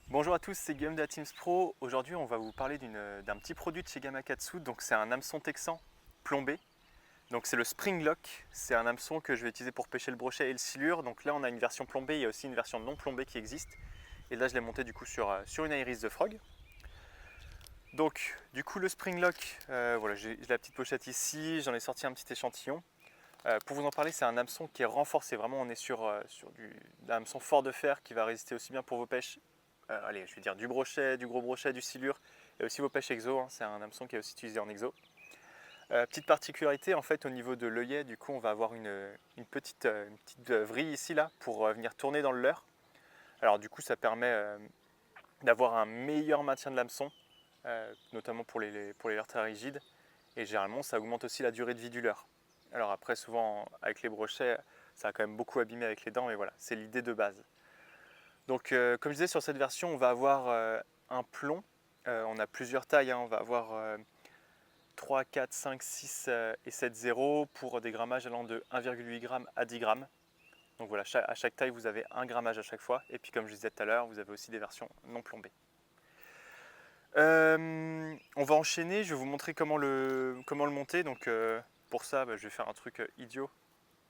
Bonjour à tous, c'est Guillaume de la Teams Pro. Aujourd'hui, on va vous parler d'un petit produit de chez Gamakatsu. Donc, c'est un hameçon texan plombé. Donc, c'est le Spring Lock. C'est un hameçon que je vais utiliser pour pêcher le brochet et le silure. Donc là, on a une version plombée. Il y a aussi une version non plombée qui existe. Et là, je l'ai monté du coup sur une Iris de Frog. Donc, du coup, le Spring Lock, voilà, j'ai la petite pochette ici. J'en ai sorti un petit échantillon. Pour vous en parler, c'est un hameçon qui est renforcé. Vraiment, on est sur un hameçon fort de fer qui va résister aussi bien pour vos pêches. Allez, je vais dire du brochet, du gros brochet, du silure et aussi vos pêches exo. C'est un hameçon qui est aussi utilisé en exo. Petite particularité, en fait, au niveau de l'œillet, du coup, on va avoir une petite vrille ici là pour venir tourner dans le leurre. Alors, du coup, ça permet d'avoir un meilleur maintien de l'hameçon, notamment pour les leurres très rigides. Et généralement, ça augmente aussi la durée de vie du leurre. Alors après, souvent, avec les brochets, ça a quand même beaucoup abîmé avec les dents, mais voilà, c'est l'idée de base. Donc, comme je disais, sur cette version, on va avoir un plomb. On a plusieurs tailles, on va avoir 3, 4, 5, 6 et 7 zéros pour des grammages allant de 1,8 g à 10 g. Donc voilà, à chaque taille, vous avez un grammage à chaque fois. Et puis, comme je disais tout à l'heure, vous avez aussi des versions non plombées. On va enchaîner, je vais vous montrer comment le monter. Donc, pour ça, je vais faire un truc idiot,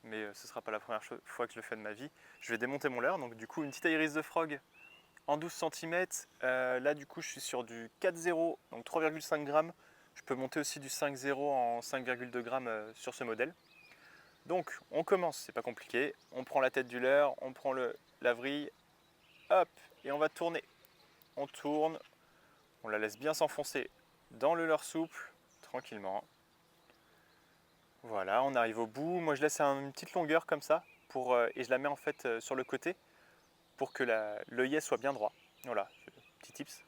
mais ce ne sera pas la première fois que je le fais de ma vie. Je vais démonter mon leurre. Donc, du coup, une petite Iris de Frog en 12 cm. Là, du coup, je suis sur du 4,0, donc 3,5 g. Je peux monter aussi du 5,0 en 5,2 g sur ce modèle. Donc, on commence, c'est pas compliqué. On prend la tête du leurre, on prend la vrille, hop, et on va tourner. On tourne, on la laisse bien s'enfoncer dans le leurre souple, tranquillement. Voilà, on arrive au bout. Moi, je laisse une petite longueur comme ça, et je la mets en fait sur le côté pour que l'œillet soit bien droit. Voilà, petit tips.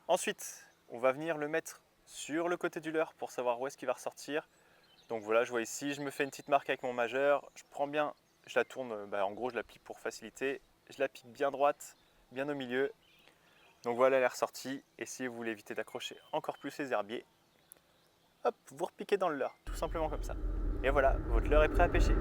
Ensuite, on va venir le mettre sur le côté du leurre pour savoir où est-ce qu'il va ressortir. Donc voilà, je vois ici, je me fais une petite marque avec mon majeur, je prends bien, je la tourne, en gros je la plie pour faciliter, je la pique bien droite, bien au milieu. Donc voilà, elle est ressortie, et si vous voulez éviter d'accrocher encore plus les herbiers, hop, vous repiquez dans le leurre, tout simplement comme ça. Et voilà, votre leurre est prêt à pêcher.